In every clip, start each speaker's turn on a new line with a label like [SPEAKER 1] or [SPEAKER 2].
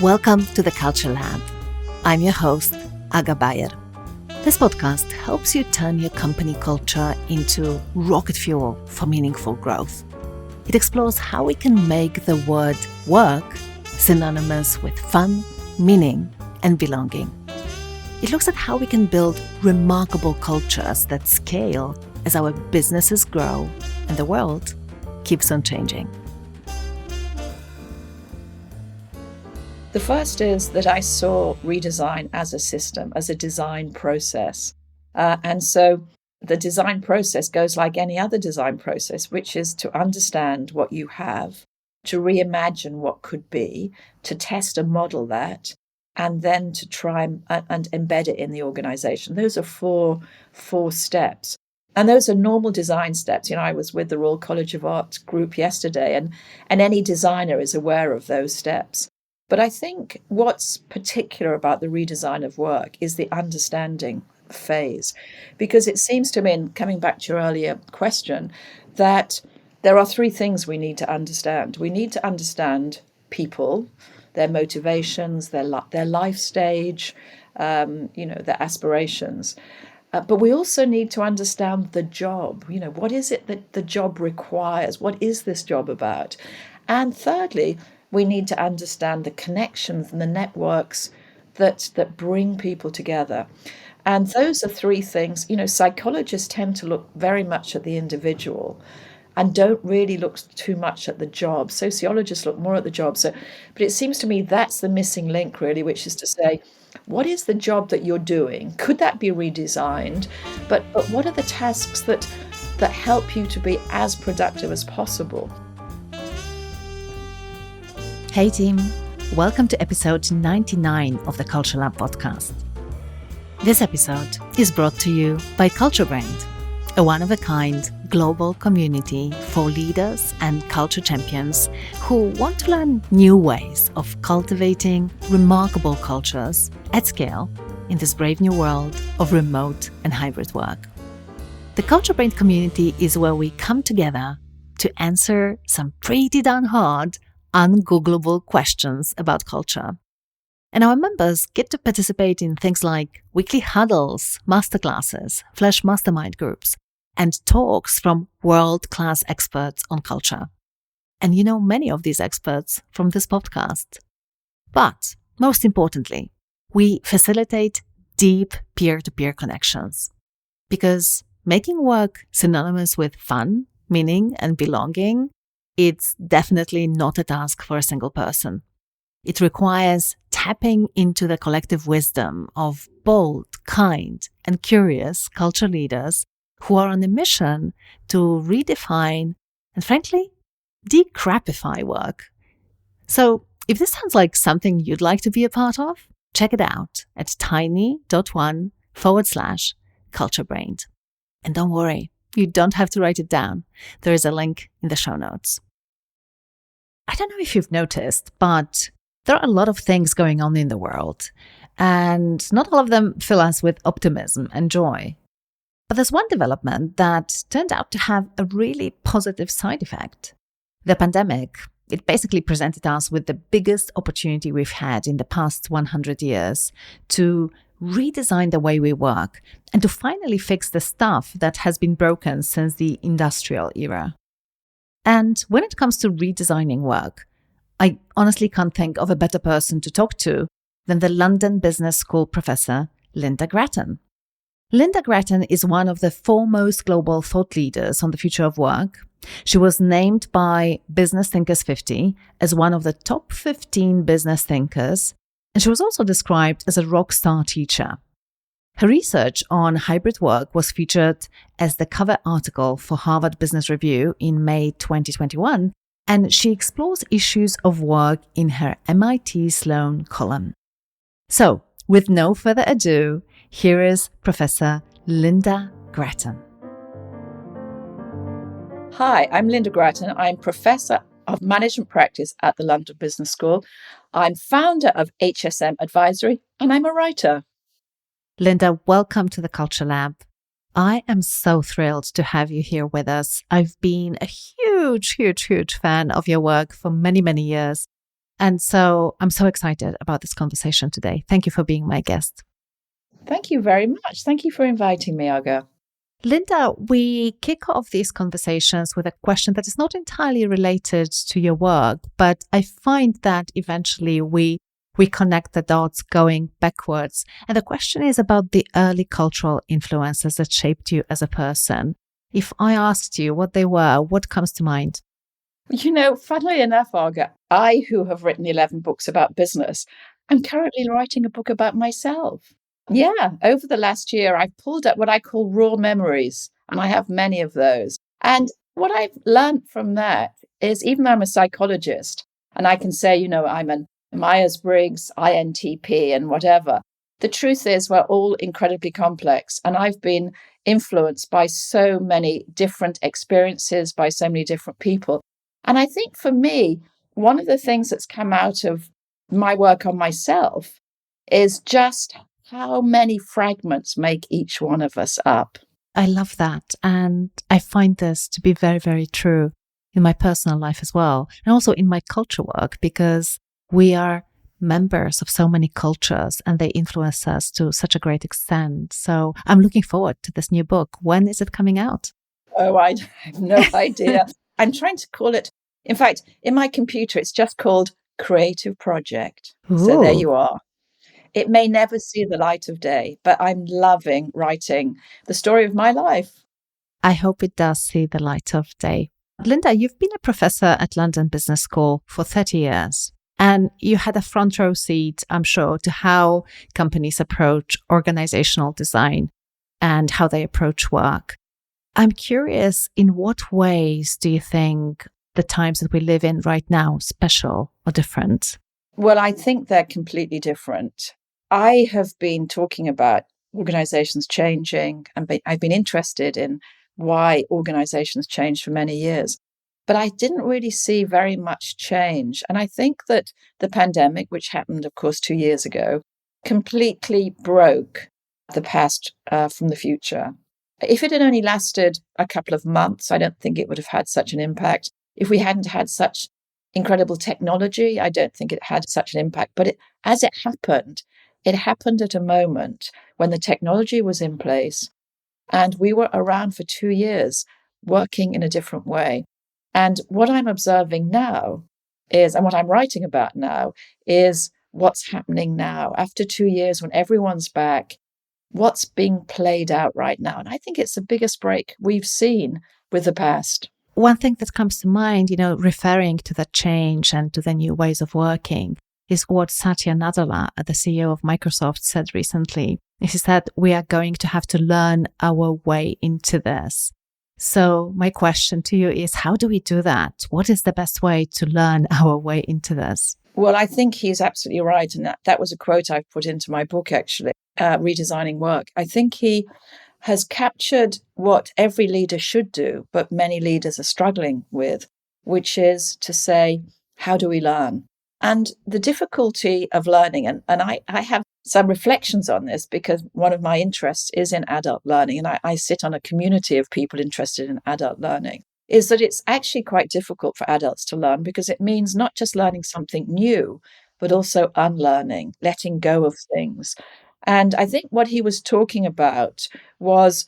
[SPEAKER 1] Welcome to the Culture Lab. I'm your host, Bajer. This podcast helps you turn your company culture into rocket fuel for meaningful growth. It explores how we can make the word work synonymous with fun, meaning, and belonging. It looks at how we can build remarkable cultures that scale as our businesses grow and the world keeps on changing.
[SPEAKER 2] The first is that I saw redesign as a system, as a design process. And so the design process goes like any other design process, which is to understand what you have, to reimagine what could be, to test and model that, and then to try and embed it in the organization. Those are four steps. And those are normal design steps. I was with the Royal College of Art group yesterday, and any designer is aware of those steps. But I think what's particular about the redesign of work is the understanding phase, because it seems to me, and coming back to your earlier question, that there are three things we need to understand. We need to understand people, their motivations, their life stage, their aspirations. But we also need to understand the job. What is it that the job requires? What is this job about? And thirdly, we need to understand the connections and the networks that bring people together. And those are three things. Psychologists tend to look very much at the individual and don't really look too much at the job. Sociologists look more at the job. But it seems to me that's the missing link, really, which is to say, what is the job that you're doing? Could that be redesigned? But what are the tasks that help you to be as productive as possible?
[SPEAKER 1] Hey team, welcome to episode 99 of the Culture Lab podcast. This episode is brought to you by CultureBrained, a one-of-a-kind global community for leaders and culture champions who want to learn new ways of cultivating remarkable cultures at scale in this brave new world of remote and hybrid work. The CultureBrained community is where we come together to answer some pretty darn hard ungoogleable questions about culture. And our members get to participate in things like weekly huddles, masterclasses, flash mastermind groups, and talks from world-class experts on culture. And many of these experts from this podcast. But most importantly, we facilitate deep peer-to-peer connections. Because making work synonymous with fun, meaning, and belonging, it's definitely not a task for a single person. It requires tapping into the collective wisdom of bold, kind, and curious culture leaders who are on a mission to redefine and, frankly, decrapify work. So, if this sounds like something you'd like to be a part of, check it out at tiny.1/CultureBrained. And don't worry, you don't have to write it down. There is a link in the show notes. I don't know if you've noticed, but there are a lot of things going on in the world, and not all of them fill us with optimism and joy. But there's one development that turned out to have a really positive side effect. The pandemic, it basically presented us with the biggest opportunity we've had in the past 100 years to redesign the way we work and to finally fix the stuff that has been broken since the industrial era. And when it comes to redesigning work, I honestly can't think of a better person to talk to than the London Business School professor, Lynda Gratton. Lynda Gratton is one of the foremost global thought leaders on the future of work. She was named by Business Thinkers 50 as one of the top 15 business thinkers, and she was also described as a rock star teacher. Her research on hybrid work was featured as the cover article for Harvard Business Review in May 2021, and she explores issues of work in her MIT Sloan column. So, with no further ado, here is Professor Lynda Gratton.
[SPEAKER 2] Hi, I'm Lynda Gratton. I'm Professor of Management Practice at the London Business School. I'm founder of HSM Advisory, and I'm a writer.
[SPEAKER 1] Lynda, welcome to the Culture Lab. I am so thrilled to have you here with us. I've been a huge fan of your work for many, many years. And so I'm so excited about this conversation today. Thank you for being my guest.
[SPEAKER 2] Thank you very much. Thank you for inviting me, Aga.
[SPEAKER 1] Lynda, we kick off these conversations with a question that is not entirely related to your work, but I find that eventually we connect the dots going backwards. And the question is about the early cultural influences that shaped you as a person. If I asked you what they were, what comes to mind?
[SPEAKER 2] Funnily enough, Aga, I, who have written 11 books about business, I'm currently writing a book about myself. Yeah, over the last year, I've pulled up what I call raw memories, and I have many of those. And what I've learned from that is, even though I'm a psychologist, and I can say, I'm a Myers-Briggs, INTP, and whatever, the truth is we're all incredibly complex. And I've been influenced by so many different experiences, by so many different people. And I think for me, one of the things that's come out of my work on myself is just how many fragments make each one of us up.
[SPEAKER 1] I love that. And I find this to be very, very true in my personal life as well. And also in my culture work, because we are members of so many cultures and they influence us to such a great extent. So I'm looking forward to this new book. When is it coming out?
[SPEAKER 2] Oh, I have no idea. I'm trying to call it, in fact, in my computer, it's just called Creative Project.
[SPEAKER 1] Ooh.
[SPEAKER 2] So there you are. It may never see the light of day, but I'm loving writing the story of my life.
[SPEAKER 1] I hope it does see the light of day. Lynda, you've been a professor at London Business School for 30 years, and you had a front row seat, I'm sure, to how companies approach organizational design and how they approach work. I'm curious, in what ways do you think the times that we live in right now special or different?
[SPEAKER 2] Well, I think they're completely different. I have been talking about organizations changing, and I've been interested in why organizations change for many years. But I didn't really see very much change. And I think that the pandemic, which happened, of course, 2 years ago, completely broke the past from the future. If it had only lasted a couple of months, I don't think it would have had such an impact. If we hadn't had such incredible technology, I don't think it had such an impact. But as it happened at a moment when the technology was in place and we were around for 2 years working in a different way. And what I'm observing now is, and what I'm writing about now, is what's happening now after 2 years when everyone's back, what's being played out right now. And I think it's the biggest break we've seen with the past.
[SPEAKER 1] One thing that comes to mind, referring to that change and to the new ways of working, is what Satya Nadella, the CEO of Microsoft, said recently. He said, we are going to have to learn our way into this. So my question to you is, how do we do that? What is the best way to learn our way into this?
[SPEAKER 2] Well, I think he's absolutely right. And that was a quote I've put into my book, actually, Redesigning Work. I think he has captured what every leader should do, but many leaders are struggling with, which is to say, how do we learn? And the difficulty of learning, and I have some reflections on this because one of my interests is in adult learning, and I sit on a community of people interested in adult learning, is that it's actually quite difficult for adults to learn because it means not just learning something new, but also unlearning, letting go of things. And I think what he was talking about was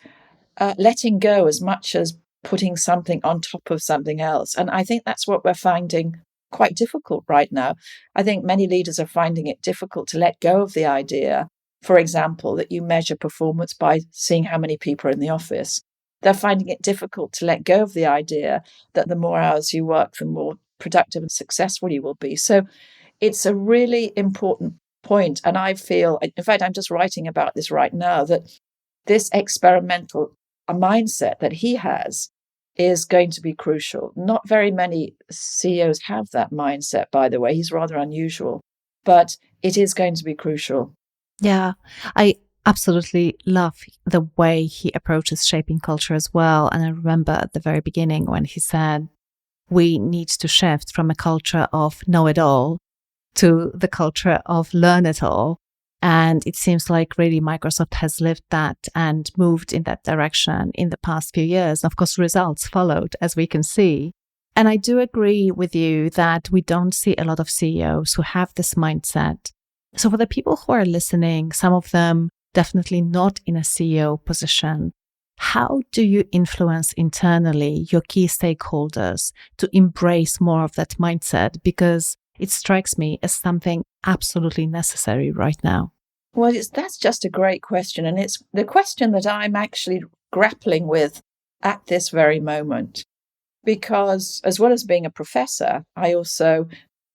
[SPEAKER 2] letting go as much as putting something on top of something else. And I think that's what we're finding quite difficult right now. I think many leaders are finding it difficult to let go of the idea, for example, that you measure performance by seeing how many people are in the office. They're finding it difficult to let go of the idea that the more hours you work, the more productive and successful you will be. So it's a really important point. And I feel, in fact, I'm just writing about this right now, that this experimental mindset that he has is going to be crucial. Not very many CEOs have that mindset, by the way. He's rather unusual, but it is going to be crucial.
[SPEAKER 1] Yeah, I absolutely love the way he approaches shaping culture as well. And I remember at the very beginning when he said, we need to shift from a culture of know-it-all to the culture of learn-it-all. And it seems like really Microsoft has lived that and moved in that direction in the past few years. Of course, results followed, as we can see. And I do agree with you that we don't see a lot of CEOs who have this mindset. So for the people who are listening, some of them definitely not in a CEO position, how do you influence internally your key stakeholders to embrace more of that mindset? Because it strikes me as something absolutely necessary right now.
[SPEAKER 2] Well, that's just a great question. And it's the question that I'm actually grappling with at this very moment. Because as well as being a professor, I also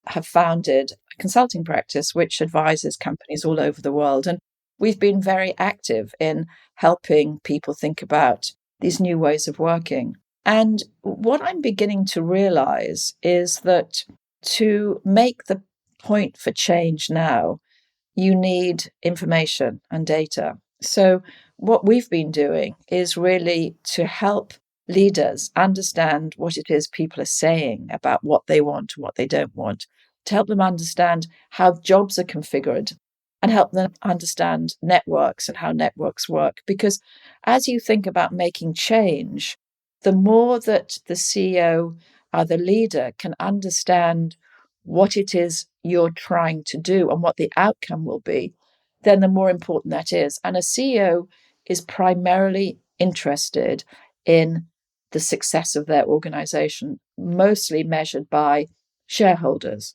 [SPEAKER 2] have founded a consulting practice which advises companies all over the world. And we've been very active in helping people think about these new ways of working. And what I'm beginning to realize is that to make the point for change now, you need information and data. So, what we've been doing is really to help leaders understand what it is people are saying about what they want and what they don't want, to help them understand how jobs are configured and help them understand networks and how networks work. Because as you think about making change, the more that the CEO or the leader can understand what it is you're trying to do and what the outcome will be, then the more important that is. And a CEO is primarily interested in the success of their organization, mostly measured by shareholders.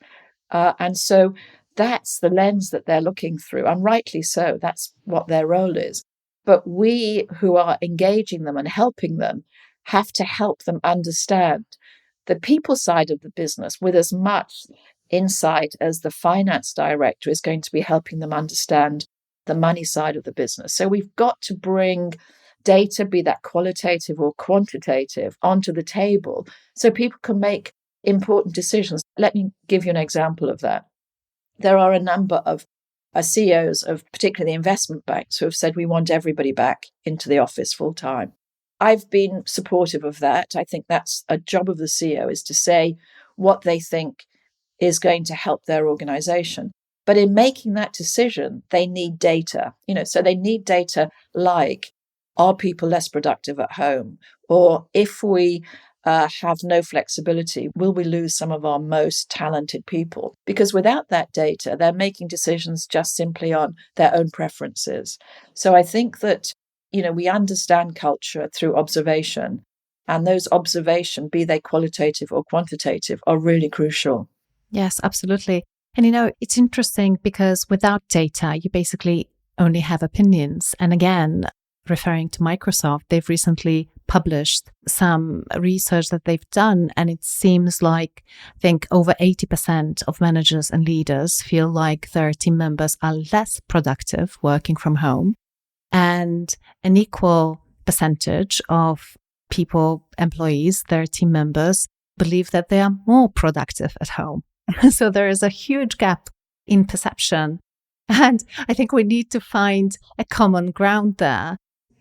[SPEAKER 2] And so that's the lens that they're looking through, and rightly so. That's what their role is. But we who are engaging them and helping them have to help them understand the people side of the business with as much insight as the finance director is going to be helping them understand the money side of the business. So we've got to bring data, be that qualitative or quantitative, onto the table so people can make important decisions. Let me give you an example of that. There are a number of CEOs of particularly investment banks who have said we want everybody back into the office full time. I've been supportive of that. I think that's a job of the CEO, is to say what they think is going to help their organization. But in making that decision, they need data. So they need data like, are people less productive at home? Or if we have no flexibility, will we lose some of our most talented people? Because without that data, they're making decisions just simply on their own preferences. So I think that, we understand culture through observation, and those observations, be they qualitative or quantitative, are really crucial.
[SPEAKER 1] Yes, absolutely. And it's interesting because without data, you basically only have opinions. And again, referring to Microsoft, they've recently published some research that they've done. And it seems like, I think over 80% of managers and leaders feel like their team members are less productive working from home. And an equal percentage of employees, their team members, believe that they are more productive at home. So there is a huge gap in perception. And I think we need to find a common ground there.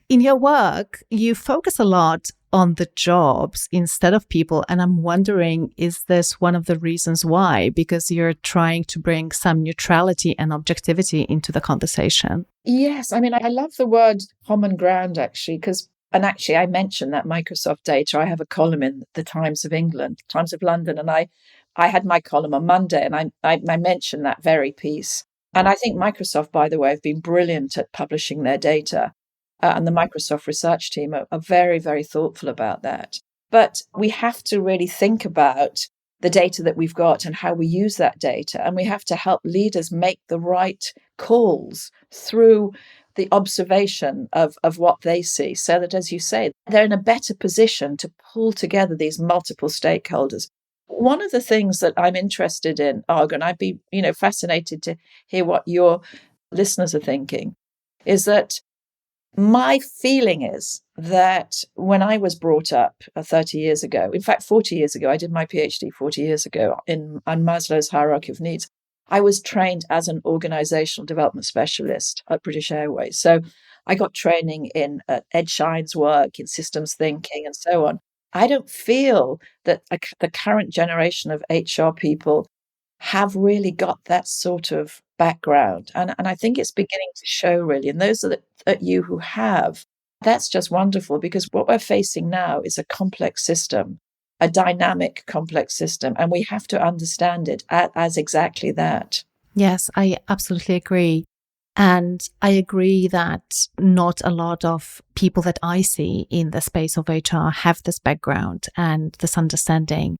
[SPEAKER 1] In your work, you focus a lot on the jobs instead of people. And I'm wondering, is this one of the reasons why? Because you're trying to bring some neutrality and objectivity into the conversation.
[SPEAKER 2] Yes. I love the word common ground, actually, and actually I mentioned that Microsoft data. I have a column in the Times of England, Times of London, and I had my column on Monday, and I mentioned that very piece. And I think Microsoft, by the way, have been brilliant at publishing their data. And the Microsoft research team are very, very thoughtful about that. But we have to really think about the data that we've got and how we use that data. And we have to help leaders make the right calls through the observation of what they see, so that, as you say, they're in a better position to pull together these multiple stakeholders. One of the things that I'm interested in, Argo, and I'd be fascinated to hear what your listeners are thinking, is that my feeling is that when I was brought up 30 years ago, in fact, 40 years ago, I did my PhD 40 years ago on Maslow's hierarchy of needs. I was trained as an organizational development specialist at British Airways. So I got training in Ed Shine's work, in systems thinking, and so on. I don't feel that the current generation of HR people have really got that sort of background. And I think it's beginning to show, really. And those that you who have, that's just wonderful, because what we're facing now is a complex system. a dynamic, complex system, and we have to understand it as exactly that.
[SPEAKER 1] Yes, I absolutely agree. And I agree that not a lot of people that I see in the space of HR have this background and this understanding.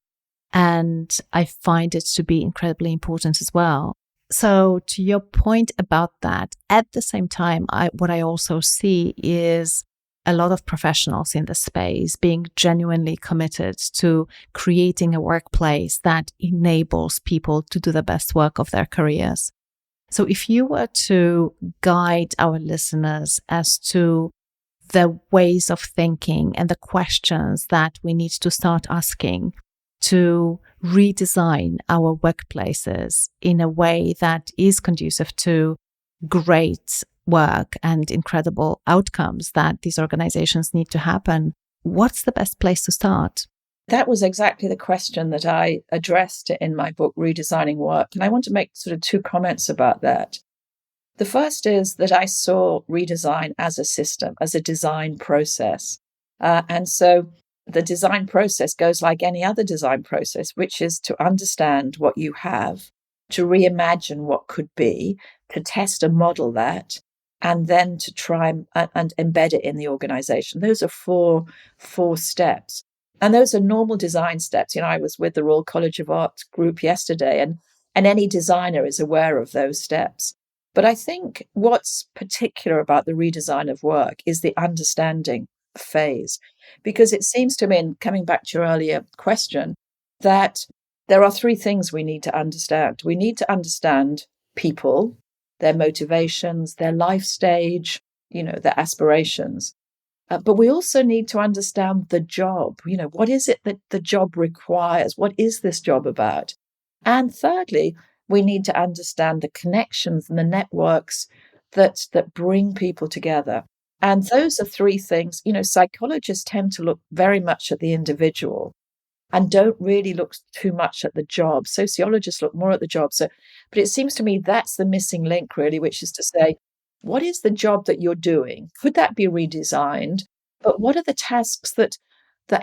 [SPEAKER 1] And I find it to be incredibly important as well. So to your point about that, at the same time, what I also see is a lot of professionals in the space being genuinely committed to creating a workplace that enables people to do the best work of their careers. So if you were to guide our listeners as to the ways of thinking and the questions that we need to start asking to redesign our workplaces in a way that is conducive to great work and incredible outcomes that these organizations need to happen, what's the best place to start?
[SPEAKER 2] That was exactly the question that I addressed in my book, Redesigning Work. And I want to make sort of two comments about that. The first is that I saw redesign as a system, as a design process. And so the design process goes like any other design process, which is to understand what you have, to reimagine what could be, to test and model that, and then to try and embed it in the organization. Those are four steps. And those are normal design steps. I was with the Royal College of Art group yesterday, and any designer is aware of those steps. But I think what's particular about the redesign of work is the understanding phase, because it seems to me, and coming back to your earlier question, that there are three things we need to understand. We need to understand people, their motivations, their life stage, their aspirations. But we also need to understand the job. What is it that the job requires? What is this job about? And thirdly, we need to understand the connections and the networks that bring people together. And those are three things. Psychologists tend to look very much at the individual and don't really look too much at the job. Sociologists look more at the job. But it seems to me that's the missing link, really, which is to say, what is the job that you're doing? Could that be redesigned? But what are the tasks that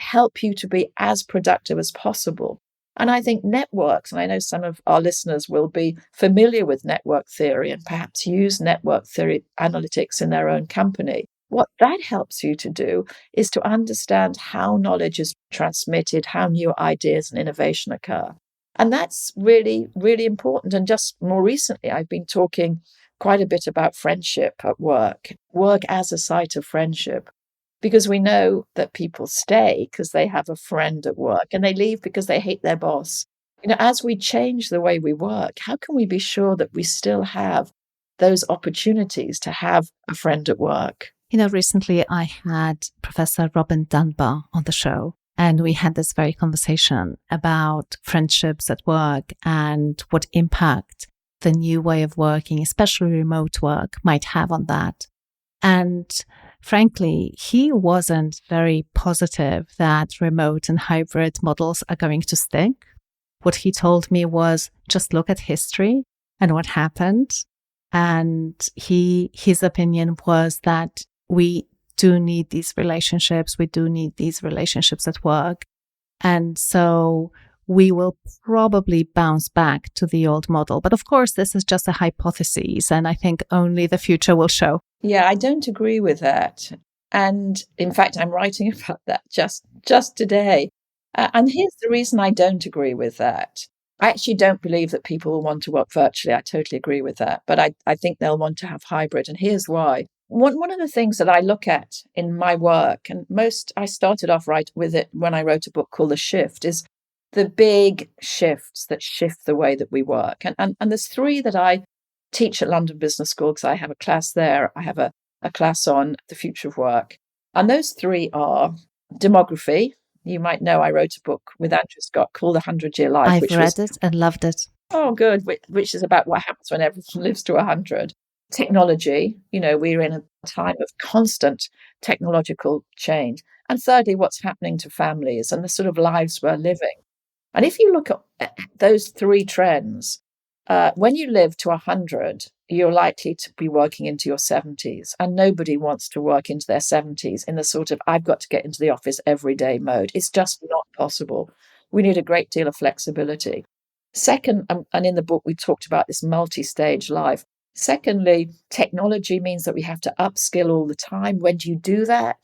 [SPEAKER 2] help you to be as productive as possible? And I think networks, and I know some of our listeners will be familiar with network theory and perhaps use network theory analytics in their own company. What that helps you to do is to understand how knowledge is transmitted, how new ideas and innovation occur. And that's really, really important. And just more recently, I've been talking quite a bit about friendship at work as a site of friendship. Because we know that people stay because they have a friend at work and they leave because they hate their boss. As we change the way we work, how can we be sure that we still have those opportunities to have a friend at work?
[SPEAKER 1] Recently I had Professor Robin Dunbar on the show, and we had this very conversation about friendships at work and what impact the new way of working, especially remote work, might have on that. And frankly, he wasn't very positive that remote and hybrid models are going to stick. What he told me was just look at history and what happened. And his opinion was that we do need these relationships. We do need these relationships at work. And so we will probably bounce back to the old model. But of course, this is just a hypothesis, and I think only the future will show.
[SPEAKER 2] Yeah, I don't agree with that. And in fact, I'm writing about that just today. And here's the reason I don't agree with that. I actually don't believe that people will want to work virtually. I totally agree with that. But I think they'll want to have hybrid. And here's why. One of the things that I look at in my work, and I started off right with it when I wrote a book called The Shift, is the big shifts that shift the way that we work. And there's three that I teach at London Business School because I have a class there. I have a class on the future of work. And those three are demography. You might know I wrote a book with Andrew Scott called 100-Year Life.
[SPEAKER 1] I've read it and loved it.
[SPEAKER 2] Oh, good. Which is about what happens when everyone lives to 100. Technology. We're in a time of constant technological change. And thirdly, what's happening to families and the sort of lives we're living. And if you look at those three trends, when you live to 100, you're likely to be working into your 70s. And nobody wants to work into their 70s in the sort of, I've got to get into the office every day mode. It's just not possible. We need a great deal of flexibility. Second, and in the book, we talked about this multi-stage life. Secondly, technology means that we have to upskill all the time. When do you do that?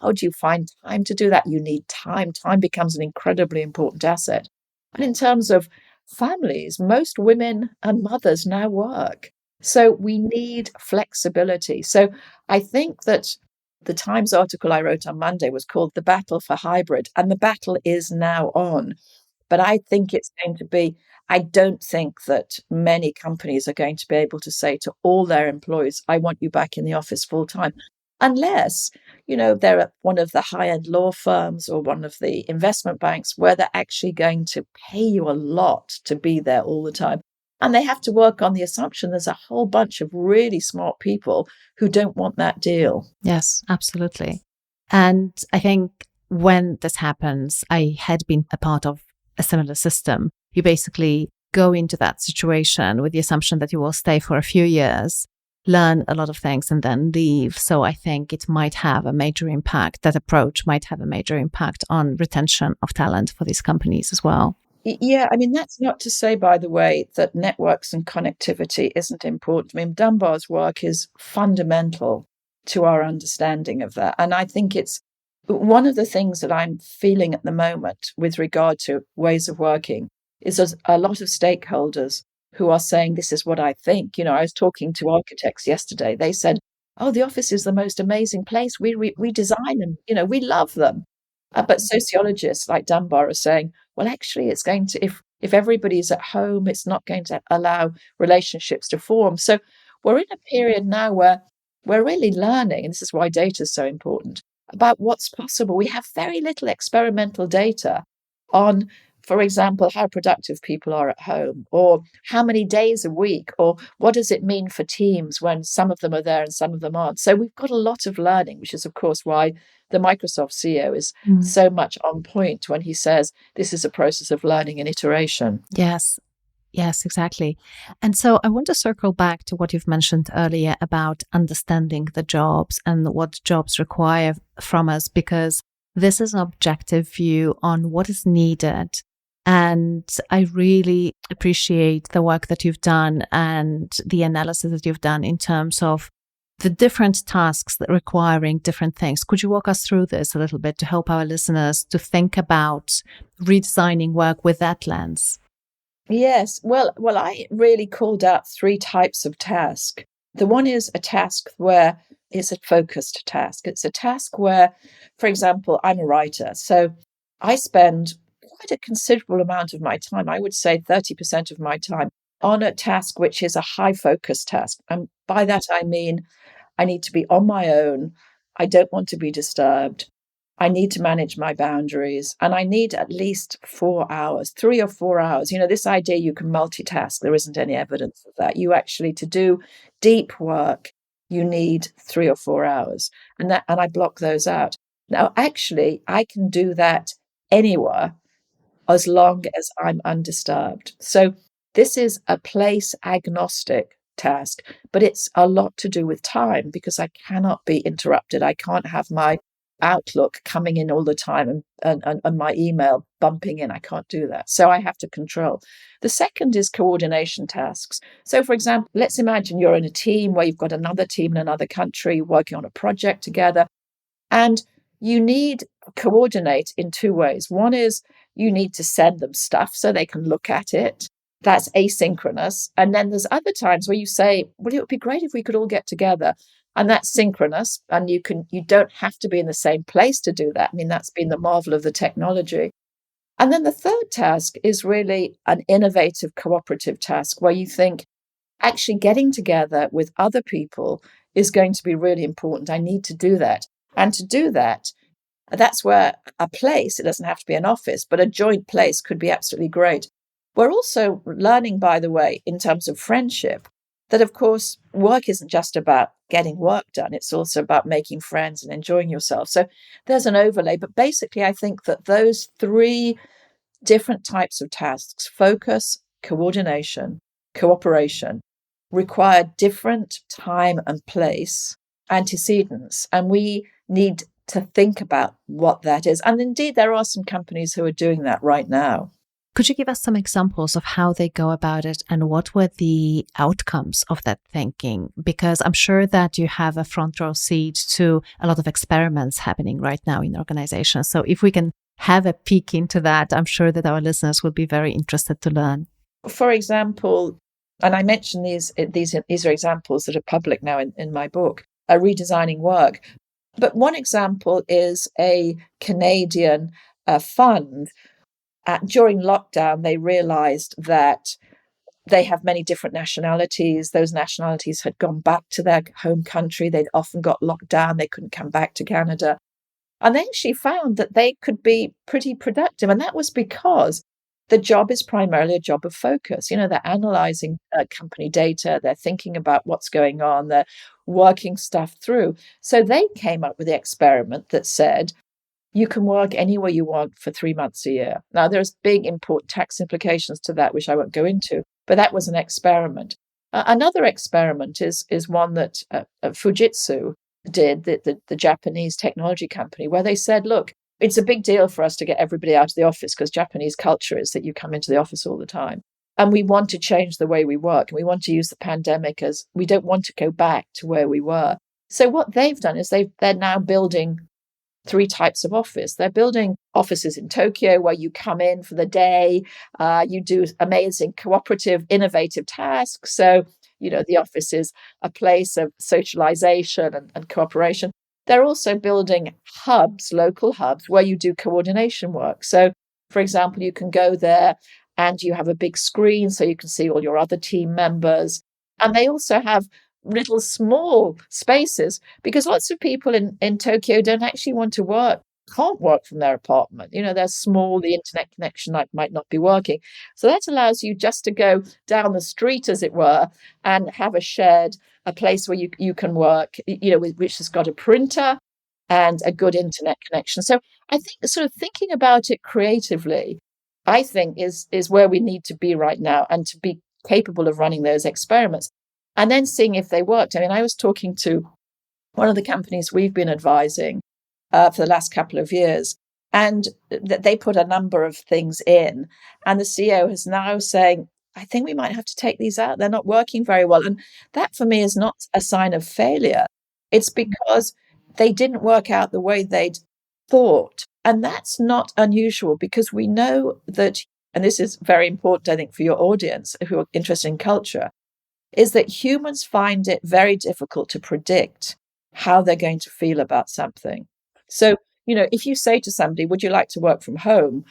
[SPEAKER 2] How do you find time to do that? You need time. Time becomes an incredibly important asset. And in terms of families, most women and mothers now work. So we need flexibility. So I think that the Times article I wrote on Monday was called The Battle for Hybrid, and the battle is now on. But I think it's going to be, I don't think that many companies are going to be able to say to all their employees, I want you back in the office full time, unless, they're at one of the high-end law firms or one of the investment banks where they're actually going to pay you a lot to be there all the time. And they have to work on the assumption there's a whole bunch of really smart people who don't want that deal.
[SPEAKER 1] Yes, absolutely. And I think when this happens, I had been a part of a similar system. You basically go into that situation with the assumption that you will stay for a few years, learn a lot of things, and then leave. So I think it might have a major impact. That approach might have a major impact on retention of talent for these companies as well.
[SPEAKER 2] Yeah, that's not to say, by the way, that networks and connectivity isn't important. Dunbar's work is fundamental to our understanding of that. And I think it's one of the things that I'm feeling at the moment with regard to ways of working is there's a lot of stakeholders who are saying, this is what I think. I was talking to architects yesterday. They said, oh, the office is the most amazing place. We design them, we love them. But sociologists like Dunbar are saying, well, actually, it's going to, if everybody's at home, it's not going to allow relationships to form. So we're in a period now where we're really learning, and this is why data is so important, about what's possible. We have very little experimental data on, for example, how productive people are at home, or how many days a week, or what does it mean for teams when some of them are there and some of them aren't. So we've got a lot of learning, which is, of course, why the Microsoft CEO is so much on point when he says this is a process of learning and iteration.
[SPEAKER 1] Yes, exactly. And so I want to circle back to what you've mentioned earlier about understanding the jobs and what jobs require from us, because this is an objective view on what is needed. And I really appreciate the work that you've done and the analysis that you've done in terms of the different tasks that requiring different things. Could you walk us through this a little bit to help our listeners to think about redesigning work with that lens?
[SPEAKER 2] Yes. Well, I really called out 3 types of task. The one is a task where it's a focused task. It's a task where, for example, I'm a writer. So I spend quite a considerable amount of my time, I would say 30% of my time, on a task which is a high focus task. And by that, I mean, I need to be on my own. I don't want to be disturbed. I need to manage my boundaries, and I need at least 4 hours, 3 or 4 hours. This idea you can multitask, there isn't any evidence of that. You actually, to do deep work, you need 3 or 4 hours, and I block those out. Now, actually, I can do that anywhere as long as I'm undisturbed. So this is a place agnostic task, but it's a lot to do with time because I cannot be interrupted. I can't have my Outlook coming in all the time and my email bumping in. I can't do that. So I have to control. The second is coordination tasks. So, for example, let's imagine you're in a team where you've got another team in another country working on a project together, and you need to coordinate in 2 ways. One is you need to send them stuff so they can look at it. That's asynchronous. And then there's other times where you say, well, it would be great if we could all get together. And that's synchronous. And you don't have to be in the same place to do that. That's been the marvel of the technology. And then the third task is really an innovative cooperative task where you think actually getting together with other people is going to be really important. I need to do that. And to do that, that's where a place, it doesn't have to be an office, but a joint place could be absolutely great. We're also learning, by the way, in terms of friendship, that of course, work isn't just about getting work done. It's also about making friends and enjoying yourself. So there's an overlay. But basically, I think that those 3 different types of tasks, focus, coordination, cooperation, require different time and place antecedents. And we need to think about what that is. And indeed, there are some companies who are doing that right now.
[SPEAKER 1] Could you give us some examples of how they go about it and what were the outcomes of that thinking? Because I'm sure that you have a front row seat to a lot of experiments happening right now in organizations. So if we can have a peek into that, I'm sure that our listeners will be very interested to learn.
[SPEAKER 2] For example, and I mentioned these are examples that are public now in my book, Redesigning Work. But one example is a Canadian fund. During lockdown, they realized that they have many different nationalities. Those nationalities had gone back to their home country. They'd often got locked down. They couldn't come back to Canada. And they actually found that they could be pretty productive. And that was because the job is primarily a job of focus. They're analyzing company data. They're thinking about what's going on. They're working stuff through. So they came up with the experiment that said, you can work anywhere you want for 3 months a year. Now, there's big important tax implications to that, which I won't go into, but that was an experiment. Another experiment is one that Fujitsu did, the Japanese technology company, where they said, look, it's a big deal for us to get everybody out of the office because Japanese culture is that you come into the office all the time. And we want to change the way we work. And we want to use the pandemic as we don't want to go back to where we were. So what they've done is they're now building 3 types of office. They're building offices in Tokyo where you come in for the day, you do amazing cooperative, innovative tasks. So, the office is a place of socialization and cooperation. They're also building hubs, local hubs, where you do coordination work. So, for example, you can go there and you have a big screen so you can see all your other team members. And they also have little small spaces because lots of people in Tokyo don't actually want to can't work from their apartment. They're small, the internet connection might not be working. So that allows you just to go down the street, as it were, and have a place where you can work, which has got a printer and a good internet connection. So I think sort of thinking about it creatively, I think is where we need to be right now, and to be capable of running those experiments. And then seeing if they worked. I mean, I was talking to one of the companies we've been advising for the last couple of years, and they put a number of things in. And the CEO is now saying, I think we might have to take these out. They're not working very well. And that for me is not a sign of failure. It's because they didn't work out the way they'd thought. And that's not unusual because we know that, and this is very important, I think, for your audience who are interested in culture, is that humans find it very difficult to predict how they're going to feel about something. So, if you say to somebody, would you like to work from home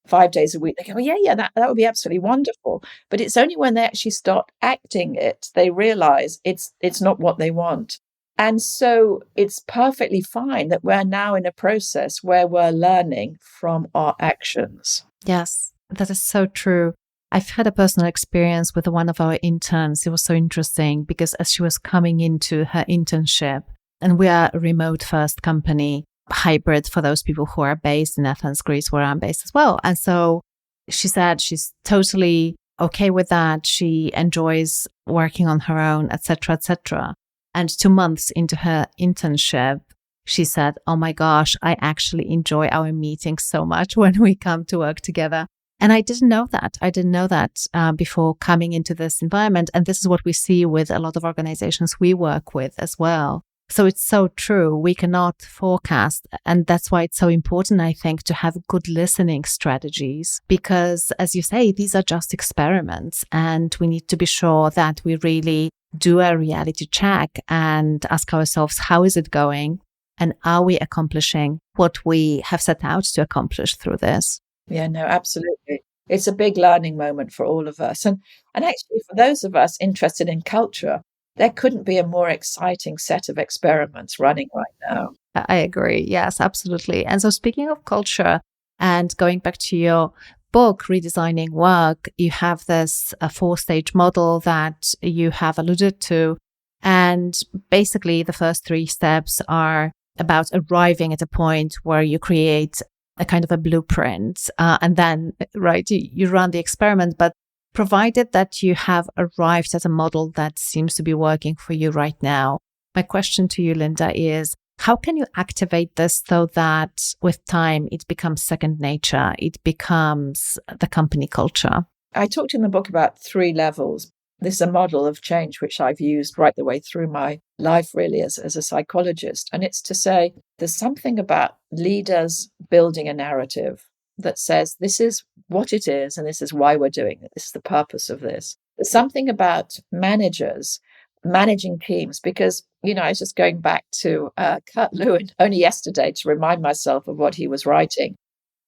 [SPEAKER 2] 5 days a week? They go, well, yeah, that would be absolutely wonderful. But it's only when they actually start acting it, they realize it's not what they want. And so it's perfectly fine that we're now in a process where we're learning from our actions.
[SPEAKER 1] Yes, that is so true. I've had a personal experience with one of our interns. It was so interesting because as she was coming into her internship, and we are a remote first company, hybrid for those people who are based in Athens, Greece, where I'm based as well. And so she said she's totally okay with that. She enjoys working on her own, etc., etc. And 2 months into her internship, she said, oh my gosh, I actually enjoy our meetings so much when we come to work together. And I didn't know that. Before coming into this environment. And this is what we see with a lot of organizations we work with as well. So it's so true. We cannot forecast. And that's why it's so important, I think, to have good listening strategies. Because as you say, these are just experiments. And we need to be sure that we really do a reality check and ask ourselves, how is it going? And are we accomplishing what we have set out to accomplish through this?
[SPEAKER 2] Yeah, no, absolutely. It's a big learning moment for all of us. And actually, for those of us interested in culture, there couldn't be a more exciting set of experiments running right now.
[SPEAKER 1] I agree. Yes, absolutely. And so speaking of culture and going back to your book, Redesigning Work, you have this 4-stage model that you have alluded to. And basically, the first 3 steps are about arriving at a point where you create a kind of a blueprint. And then, right, you run the experiment, but provided that you have arrived at a model that seems to be working for you right now. My question to you, Lynda, is How can you activate this so that with time it becomes second nature, it becomes the company culture?
[SPEAKER 2] I talked in the book about 3 levels. This is a model of change which I've used right the way through my life, really, as a psychologist. And it's to say there's something about leaders building a narrative that says this is what it is and this is why we're doing it. This is the purpose of this. There's something about managers managing teams because, I was just going back to Kurt Lewin only yesterday to remind myself of what he was writing.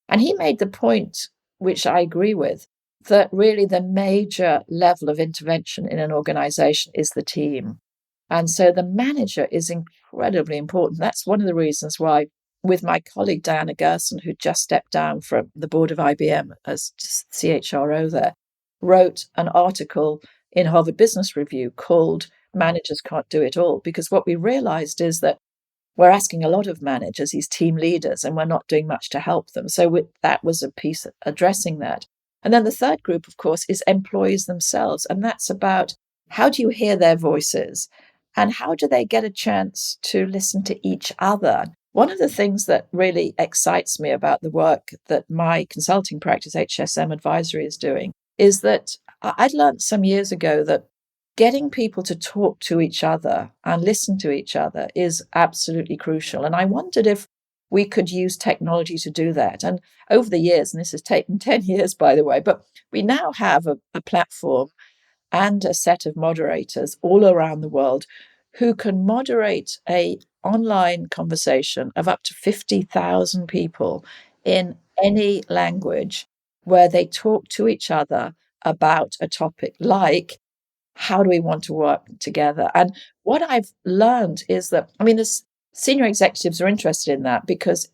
[SPEAKER 2] And he made the point, which I agree with, that really the major level of intervention in an organization is the team. And so the manager is incredibly important. That's one of the reasons why, with my colleague Diana Gerson, who just stepped down from the board of IBM as CHRO there, wrote an article in Harvard Business Review called Managers Can't Do It All. Because what we realized is that we're asking a lot of managers, these team leaders, and we're not doing much to help them. So that was a piece addressing that. And then the third group, of course, is employees themselves. And that's about how do you hear their voices and how do they get a chance to listen to each other? One of the things that really excites me about the work that my consulting practice, HSM Advisory, is doing is that I'd learned some years ago that getting people to talk to each other and listen to each other is absolutely crucial. And I wondered if we could use technology to do that. And over the years, and this has taken 10 years, by the way, but we now have a platform and a set of moderators all around the world who can moderate a online conversation of up to 50,000 people in any language where they talk to each other about a topic like how do we want to work together? And what I've learned is that, the senior executives are interested in that because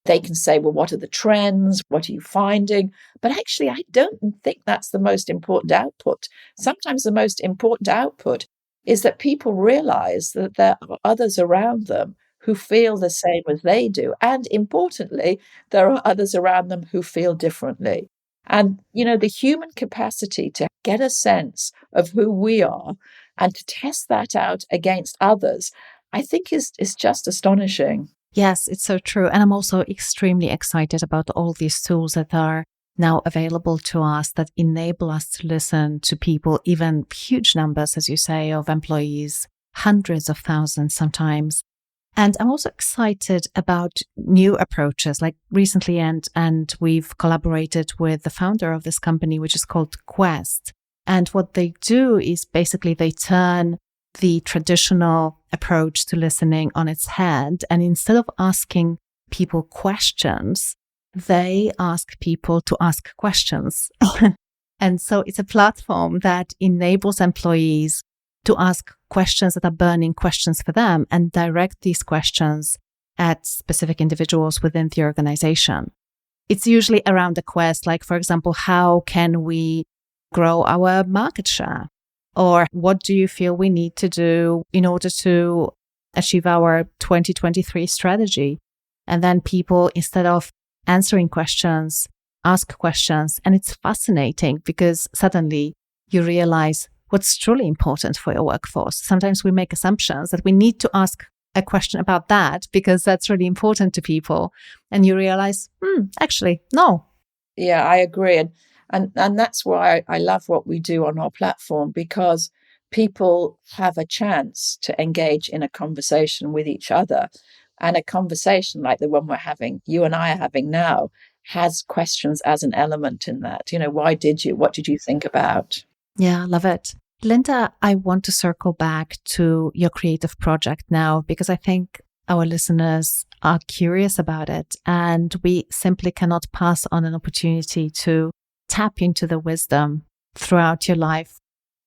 [SPEAKER 2] they can say, well, what are the trends? What are you finding? But actually, I don't think that's the most important output. Sometimes the most important output is that people realize that there are others around them who feel the same as they do. And importantly, there are others around them who feel differently. And, the human capacity to get a sense of who we are and to test that out against others, I think is just astonishing.
[SPEAKER 1] Yes, it's so true. And I'm also extremely excited about all these tools that are now available to us that enable us to listen to people, even huge numbers, as you say, of employees, hundreds of thousands sometimes. And I'm also excited about new approaches, like recently, and we've collaborated with the founder of this company, which is called Quest. And what they do is basically they turn the traditional approach to listening on its head. And instead of asking people questions, they ask people to ask questions. And so it's a platform that enables employees to ask questions that are burning questions for them and direct these questions at specific individuals within the organization. It's usually around a quest, like, for example, how can we grow our market share? Or what do you feel we need to do in order to achieve our 2023 strategy? And then people, instead of answering questions, ask questions. And it's fascinating because suddenly you realize what's truly important for your workforce. Sometimes we make assumptions that we need to ask a question about that because that's really important to people. And you realize, actually, no.
[SPEAKER 2] Yeah, I agree. And that's why I love what we do on our platform, because people have a chance to engage in a conversation with each other. And a conversation like the one you and I are having now, has questions as an element in that. What did you think about?
[SPEAKER 1] Yeah, I love it. Lynda, I want to circle back to your creative project now because I think our listeners are curious about it and we simply cannot pass on an opportunity to tap into the wisdom throughout your life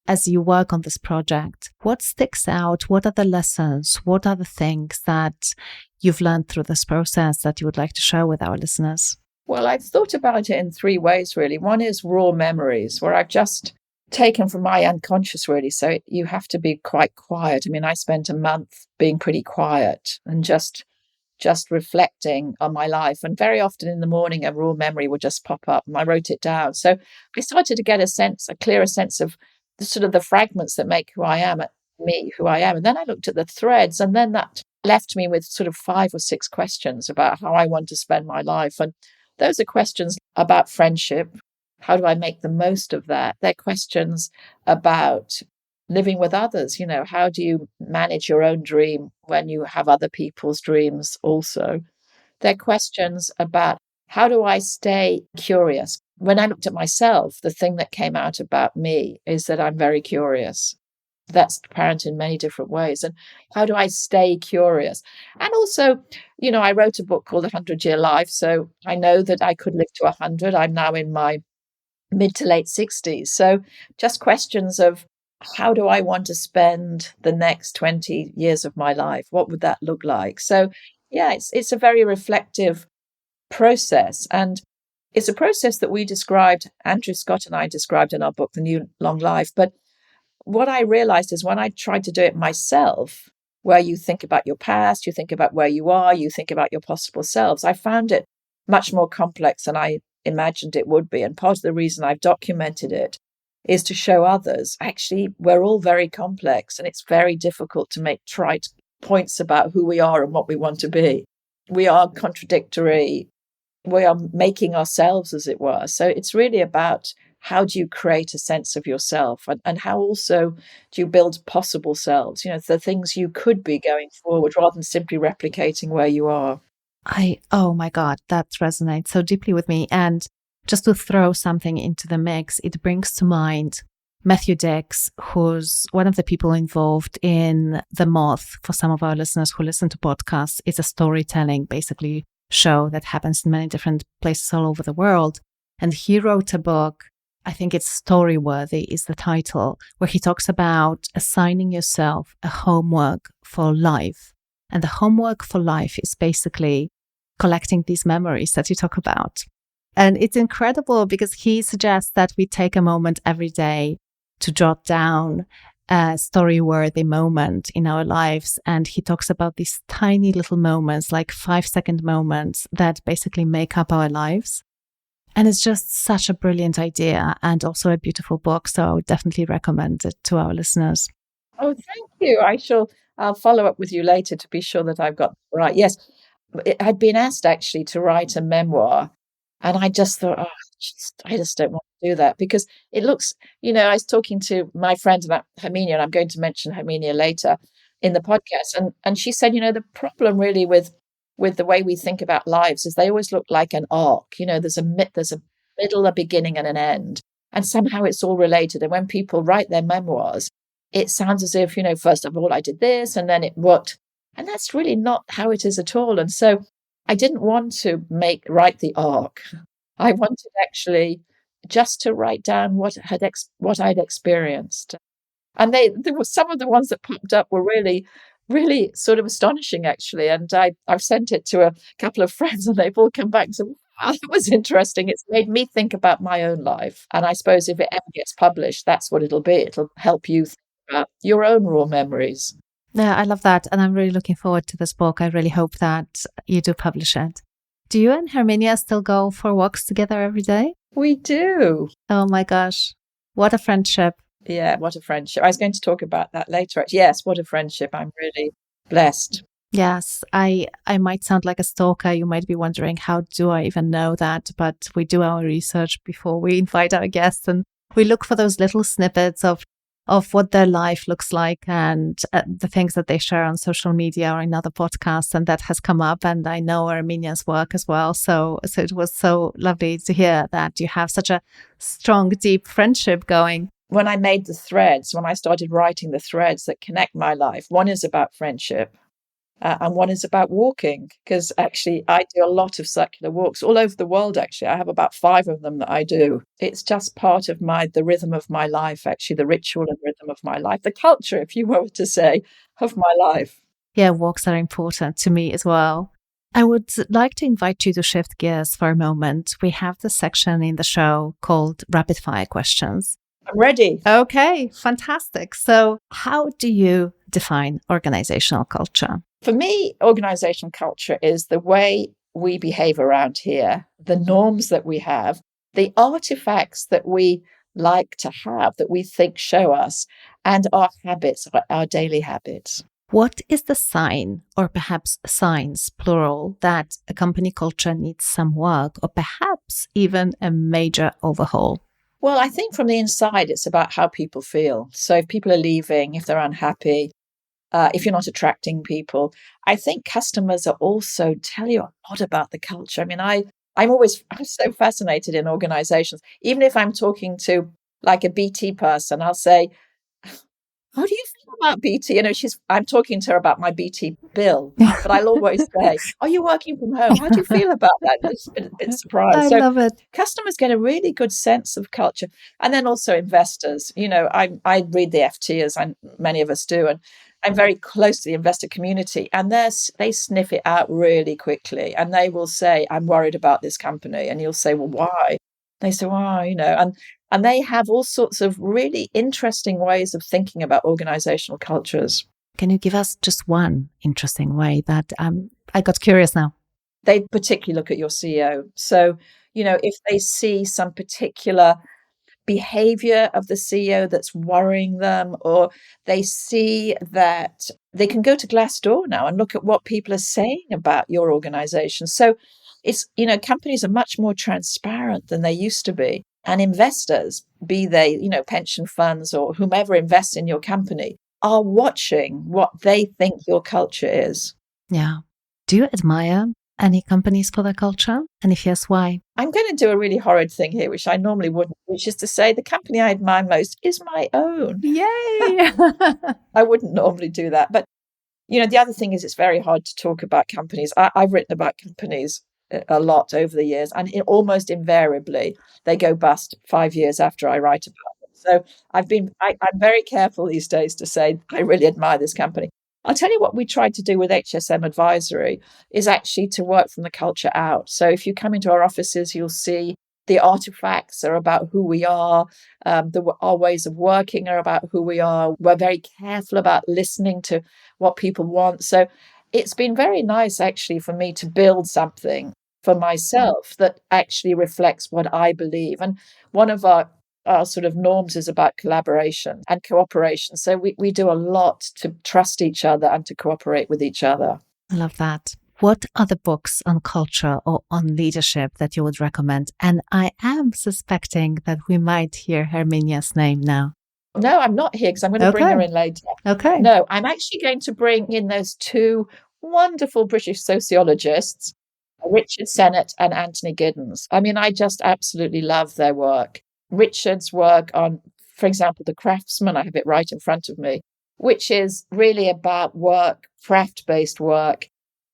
[SPEAKER 1] as you work on this project. What sticks out? What are the lessons? What are the things that you've learned through this process that you would like to share with our listeners?
[SPEAKER 2] Well, I've thought about it in 3 ways, really. One is raw memories, where I've just taken from my unconscious, really. So you have to be quite quiet. I spent a month being pretty quiet and just reflecting on my life. And very often in the morning, a raw memory would just pop up and I wrote it down. So I started to get a clearer sense of the fragments that make who I am. And then I looked at the threads, and then that left me with sort of 5 or 6 questions about how I want to spend my life. And those are questions about friendship. How do I make the most of that? They're questions about living with others. How do you manage your own dream when you have other people's dreams also? They're questions about how do I stay curious? When I looked at myself, the thing that came out about me is that I'm very curious. That's apparent in many different ways. And how do I stay curious? And also, I wrote a book called 100-Year Life. So I know that I could live to 100. I'm now in my mid to late 60s. So just questions of how do I want to spend the next 20 years of my life? What would that look like? So yeah, it's a very reflective process. And it's a process that we described, Andrew Scott and I described in our book, The New Long Life. But what I realized is when I tried to do it myself, where you think about your past, you think about where you are, you think about your possible selves, I found it much more complex than I imagined it would be. And part of the reason I've documented it is to show others, actually, we're all very complex and it's very difficult to make trite points about who we are and what we want to be. We are contradictory. We are making ourselves, as it were. So it's really about how do you create a sense of yourself and how also do you build possible selves, the things you could be going forward rather than simply replicating where you are.
[SPEAKER 1] Oh my God, that resonates so deeply with me. And just to throw something into the mix, it brings to mind Matthew Dix, who's one of the people involved in The Moth. For some of our listeners who listen to podcasts, it's a storytelling, basically, show that happens in many different places all over the world. And he wrote a book, I think it's Storyworthy is the title, where he talks about assigning yourself a homework for life. And the homework for life is basically collecting these memories that you talk about. And it's incredible because he suggests that we take a moment every day to jot down a story-worthy moment in our lives. And he talks about these tiny little moments, like 5-second moments that basically make up our lives. And it's just such a brilliant idea and also a beautiful book. So I would definitely recommend it to our listeners.
[SPEAKER 2] Oh, thank you. I'll follow up with you later to be sure that I've got it right. Yes, I'd been asked actually to write a memoir, and I just thought, I just don't want to do that because it looks, I was talking to my friend about Herminia, and I'm going to mention Herminia later in the podcast, and she said, the problem really with the way we think about lives is they always look like an arc. There's a middle, a beginning, and an end, and somehow it's all related. And when people write their memoirs, it sounds as if, first of all, I did this and then it worked. And that's really not how it is at all. And so I didn't want to write the arc. I wanted actually just to write down what I'd experienced. And there were some of the ones that popped up were really, really sort of astonishing, actually. And I've sent it to a couple of friends and they've all come back and said, wow, that was interesting. It's made me think about my own life. And I suppose if it ever gets published, that's what it'll be. It'll help you think about your own raw memories.
[SPEAKER 1] Yeah, I love that. And I'm really looking forward to this book. I really hope that you do publish it. Do you and Herminia still go for walks together every day?
[SPEAKER 2] We do.
[SPEAKER 1] Oh my gosh. What a friendship.
[SPEAKER 2] Yeah, what a friendship. I was going to talk about that later. Yes, what a friendship. I'm really blessed.
[SPEAKER 1] Yes, I might sound like a stalker. You might be wondering, how do I even know that? But we do our research before we invite our guests, and we look for those little snippets of what their life looks like and the things that they share on social media or in other podcasts. And that has come up. And I know Armenia's work as well. So it was so lovely to hear that you have such a strong, deep friendship going.
[SPEAKER 2] When I made the threads, when I started writing the threads that connect my life, one is about friendship and one is about walking, because actually I do a lot of circular walks all over the world. Actually, I have about 5 of them that I do. It's just part of the rhythm of my life, actually, the ritual and rhythm of my life, the culture, if you were to say, of my life.
[SPEAKER 1] Yeah, walks are important to me as well. I would like to invite you to shift gears for a moment. We have the section in the show called Rapid Fire Questions.
[SPEAKER 2] I'm ready.
[SPEAKER 1] Okay, fantastic. So how do you define organizational culture?
[SPEAKER 2] For me, organizational culture is the way we behave around here, the norms that we have, the artifacts that we like to have, that we think show us, and our habits, our daily habits.
[SPEAKER 1] What is the sign, or perhaps signs, plural, that a company culture needs some work or perhaps even a major overhaul?
[SPEAKER 2] Well, I think from the inside, it's about how people feel. So if people are leaving, if they're unhappy, if you're not attracting people, I think customers are also tell you a lot about the culture. I mean, I'm so fascinated in organizations. Even if I'm talking to like a BT person, I'll say, how do you feel about BT? I'm talking to her about my BT bill, but I'll always say, are you working from home? How do you feel about that? It's a bit surprised.
[SPEAKER 1] I
[SPEAKER 2] So
[SPEAKER 1] love it.
[SPEAKER 2] customers get a really good sense of culture. And then also investors. I read the FT as many of us do, and I'm very close to the investor community, and they sniff it out really quickly, and they will say, I'm worried about this company. And you'll say, well, why? They say, why, and they have all sorts of really interesting ways of thinking about organizational cultures.
[SPEAKER 1] Can you give us just one interesting way that I got curious now?
[SPEAKER 2] They particularly look at your CEO. So, if they see some particular behavior of the CEO that's worrying them, or they see that they can go to Glassdoor now and look at what people are saying about your organization. So companies are much more transparent than they used to be. And investors, be they, pension funds or whomever invests in your company, are watching what they think your culture is.
[SPEAKER 1] Yeah. Do you admire any companies for their culture? And if yes, why?
[SPEAKER 2] I'm going to do a really horrid thing here, which I normally wouldn't, which is to say the company I admire most is my own.
[SPEAKER 1] Yay!
[SPEAKER 2] I wouldn't normally do that. But, the other thing is it's very hard to talk about companies. I've written about companies a lot over the years, and almost invariably they go bust 5 years after I write about them. So I'm very careful these days to say I really admire this company. I'll tell you what we tried to do with HSM Advisory is actually to work from the culture out. So if you come into our offices, you'll see the artifacts are about who we are. Our ways of working are about who we are. We're very careful about listening to what people want. So it's been very nice actually for me to build something for myself that actually reflects what I believe. And one of our sort of norms is about collaboration and cooperation. So we do a lot to trust each other and to cooperate with each other.
[SPEAKER 1] I love that. What are the books on culture or on leadership that you would recommend? And I am suspecting that we might hear Herminia's name now.
[SPEAKER 2] No, I'm not here because I'm going to bring her in later.
[SPEAKER 1] Okay.
[SPEAKER 2] No, I'm actually going to bring in those two wonderful British sociologists, Richard Sennett and Anthony Giddens. I mean, I just absolutely love their work. Richard's work on, for example, The Craftsman, I have it right in front of me, which is really about work, craft-based work.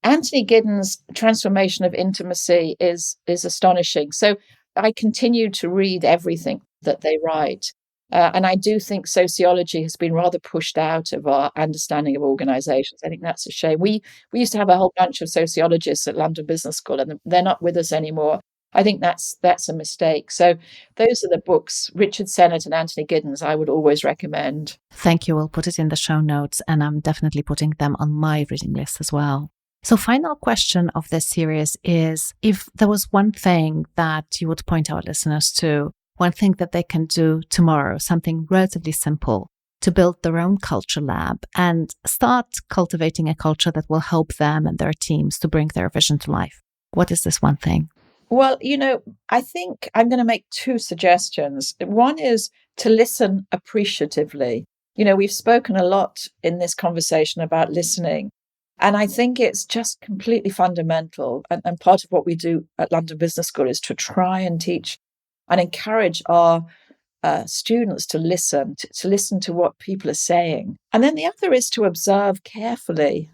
[SPEAKER 2] Anthony Giddens' transformation of intimacy is astonishing. So I continue to read everything that they write. And I do think sociology has been rather pushed out of our understanding of organizations. I think that's a shame. We used to have a whole bunch of sociologists at London Business School, and they're not with us anymore. I think that's a mistake. So those are the books, Richard Sennett and Anthony Giddens, I would always recommend.
[SPEAKER 1] Thank you. We'll put it in the show notes, and I'm definitely putting them on my reading list as well. So final question of this series is, if there was one thing that you would point our listeners to, one thing that they can do tomorrow, something relatively simple to build their own culture lab and start cultivating a culture that will help them and their teams to bring their vision to life, what is this one thing?
[SPEAKER 2] Well, I think I'm going to make two suggestions. One is to listen appreciatively. We've spoken a lot in this conversation about listening. And I think it's just completely fundamental. And part of what we do at London Business School is to try and teach and encourage our students to listen to what people are saying. And then the other is to observe carefully.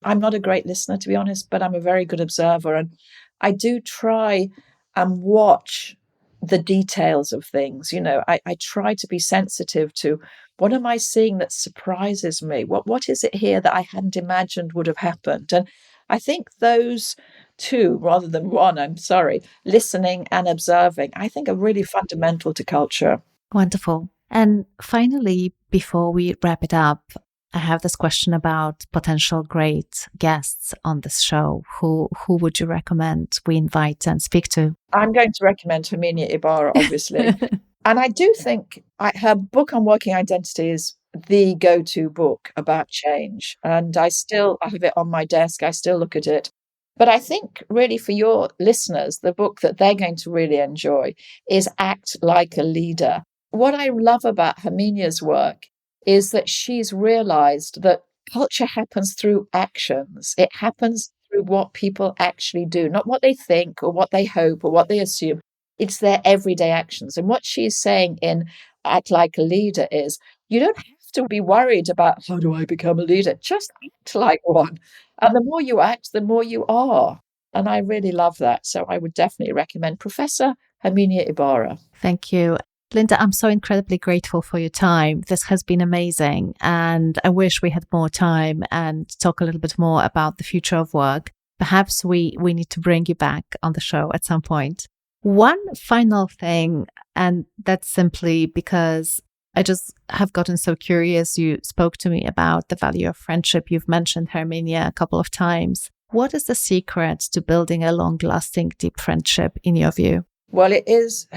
[SPEAKER 2] I'm not a great listener, to be honest, but I'm a very good observer. And I do try and watch the details of things. I try to be sensitive to what am I seeing that surprises me? What is it here that I hadn't imagined would have happened? And I think those two, rather than one, I'm sorry, listening and observing, I think are really fundamental to culture.
[SPEAKER 1] Wonderful. And finally, before we wrap it up, I have this question about potential great guests on this show. Who would you recommend we invite and speak to?
[SPEAKER 2] I'm going to recommend Herminia Ibarra, obviously. And I do think her book on working identity is the go-to book about change. And I have it on my desk. I still look at it. But I think really for your listeners, the book that they're going to really enjoy is Act Like a Leader. What I love about Herminia's work is that she's realized that culture happens through actions. It happens through what people actually do, not what they think or what they hope or what they assume. It's their everyday actions. And what she's saying in Act Like a Leader is you don't have to be worried about how do I become a leader? Just act like one. And the more you act, the more you are. And I really love that. So I would definitely recommend Professor Herminia Ibarra.
[SPEAKER 1] Thank you. Lynda, I'm so incredibly grateful for your time. This has been amazing. And I wish we had more time and talk a little bit more about the future of work. Perhaps we need to bring you back on the show at some point. One final thing, and that's simply because I just have gotten so curious. You spoke to me about the value of friendship. You've mentioned Herminia a couple of times. What is the secret to building a long-lasting, deep friendship in your view?
[SPEAKER 2] Well, it's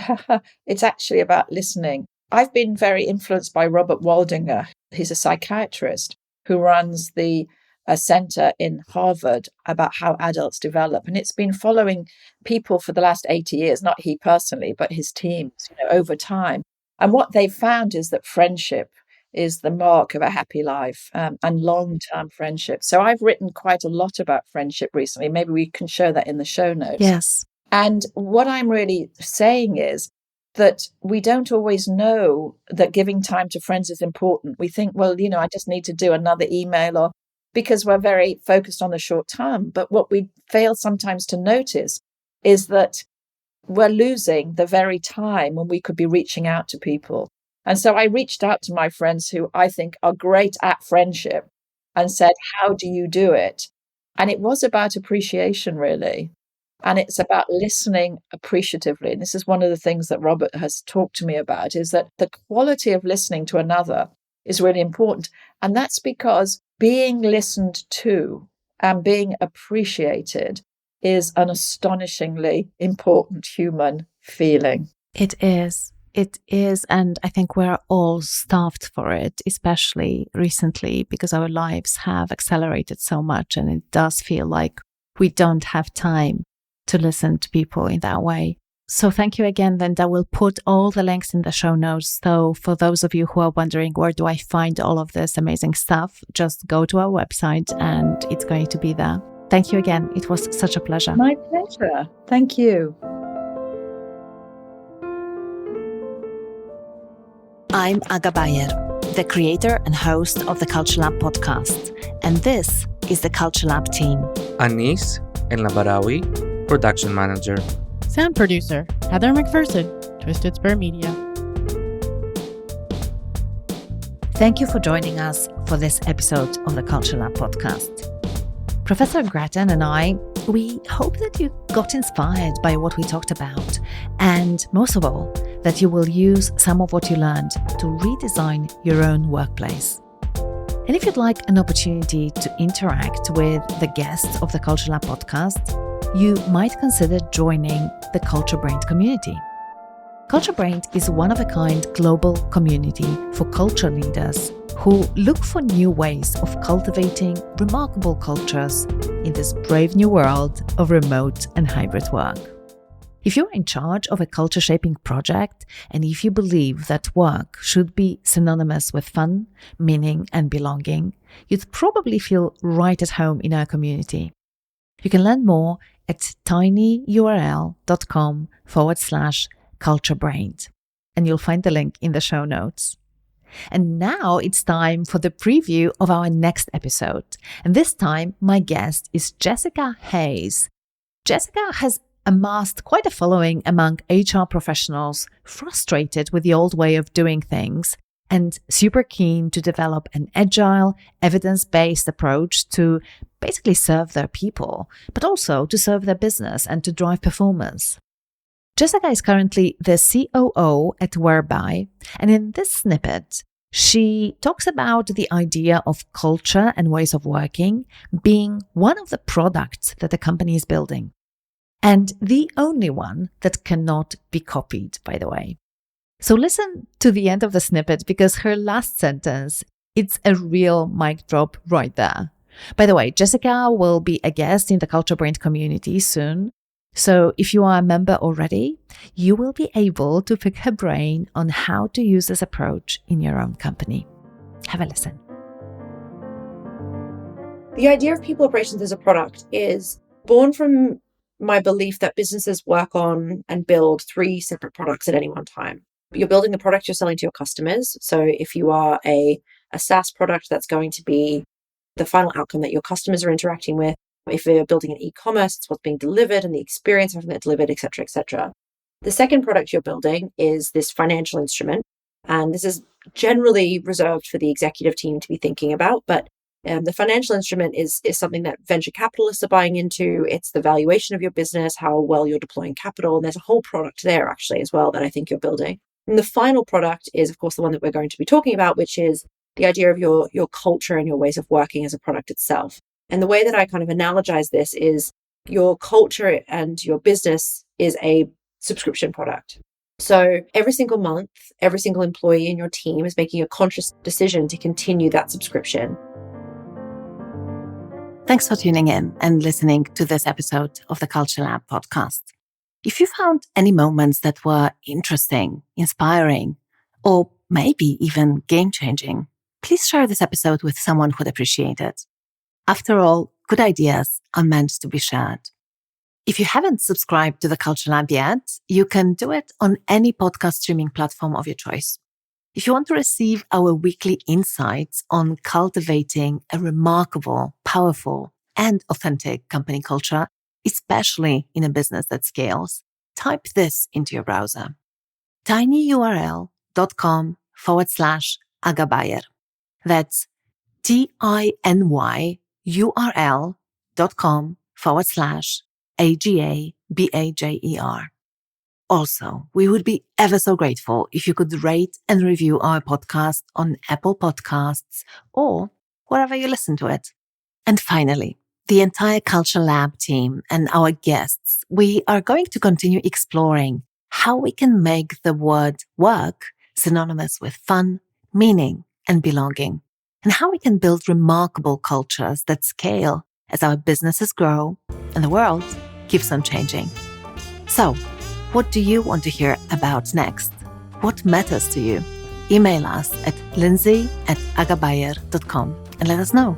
[SPEAKER 2] actually about listening. I've been very influenced by Robert Waldinger. He's a psychiatrist who runs the center in Harvard about how adults develop. And it's been following people for the last 80 years, not he personally, but his teams, over time. And what they've found is that friendship is the mark of a happy life and long-term friendship. So I've written quite a lot about friendship recently. Maybe we can show that in the show notes.
[SPEAKER 1] Yes.
[SPEAKER 2] And what I'm really saying is that we don't always know that giving time to friends is important. We think, well, I just need to do another email or because we're very focused on the short term. But what we fail sometimes to notice is that we're losing the very time when we could be reaching out to people. And so I reached out to my friends who I think are great at friendship and said, how do you do it? And it was about appreciation, really. And it's about listening appreciatively. And this is one of the things that Robert has talked to me about, is that the quality of listening to another is really important. And that's because being listened to and being appreciated is an astonishingly important human feeling.
[SPEAKER 1] It is. It is. And I think we're all starved for it, especially recently, because our lives have accelerated so much. And it does feel like we don't have time to listen to people in that way. So thank you again, Lynda. We'll put all the links in the show notes. So for those of you who are wondering, where do I find all of this amazing stuff? Just go to our website and it's going to be there. Thank you again. It was such a pleasure.
[SPEAKER 2] My pleasure. Thank you.
[SPEAKER 1] I'm Aga Bajer, the creator and host of the Culture Lab podcast. And this is the Culture Lab team.
[SPEAKER 3] Anis Enlabarawi, production manager.
[SPEAKER 4] Sound producer, Heather McPherson, Twisted Spur Media.
[SPEAKER 1] Thank you for joining us for this episode of the Culture Lab podcast. Professor Gratton and I, we hope that you got inspired by what we talked about, and most of all, that you will use some of what you learned to redesign your own workplace. And if you'd like an opportunity to interact with the guests of the Culture Lab podcast, you might consider joining the CultureBrained community. CultureBrained is a one-of-a-kind global community for culture leaders who look for new ways of cultivating remarkable cultures in this brave new world of remote and hybrid work. If you're in charge of a culture-shaping project, and if you believe that work should be synonymous with fun, meaning, and belonging, you'd probably feel right at home in our community. You can learn more at tinyurl.com/CultureBrained, and you'll find the link in the show notes. And now it's time for the preview of our next episode. And this time, my guest is Jessica Hayes. Jessica has amassed quite a following among HR professionals frustrated with the old way of doing things and super keen to develop an agile, evidence-based approach to basically serve their people, but also to serve their business and to drive performance. Jessica is currently the COO at Whereby, and in this snippet, she talks about the idea of culture and ways of working being one of the products that the company is building, and the only one that cannot be copied, by the way. So listen to the end of the snippet because her last sentence, it's a real mic drop right there. By the way, Jessica will be a guest in the CultureBrained community soon. So if you are a member already, you will be able to pick her brain on how to use this approach in your own company. Have a listen.
[SPEAKER 5] The idea of people operations as a product is born from my belief that businesses work on and build 3 separate products at any one time. You're building the product you're selling to your customers. So if you are a SaaS product, that's going to be the final outcome that your customers are interacting with. If you're building an e-commerce, it's what's being delivered and the experience of having it delivered, et cetera, et cetera. The second product you're building is this financial instrument. And this is generally reserved for the executive team to be thinking about. But the financial instrument is something that venture capitalists are buying into. It's the valuation of your business, how well you're deploying capital. And there's a whole product there actually as well that I think you're building. And the final product is, of course, the one that we're going to be talking about, which is the idea of your culture and your ways of working as a product itself. And the way that I kind of analogize this is your culture and your business is a subscription product. So every single month, every single employee in your team is making a conscious decision to continue that subscription.
[SPEAKER 1] Thanks for tuning in and listening to this episode of the Culture Lab podcast. If you found any moments that were interesting, inspiring, or maybe even game-changing, please share this episode with someone who'd appreciate it. After all, good ideas are meant to be shared. If you haven't subscribed to the Culture Lab yet, you can do it on any podcast streaming platform of your choice. If you want to receive our weekly insights on cultivating a remarkable, powerful, and authentic company culture, especially in a business that scales, type this into your browser. tinyurl.com/Aga Bajer. That's tinyurl.com/AGABAJER. Also, we would be ever so grateful if you could rate and review our podcast on Apple Podcasts or wherever you listen to it. And finally, the entire Culture Lab team and our guests, we are going to continue exploring how we can make the word work synonymous with fun, meaning, and belonging, and how we can build remarkable cultures that scale as our businesses grow and the world keeps on changing. So, what do you want to hear about next? What matters to you? Email us at lindsay@agabayer.com and let us know.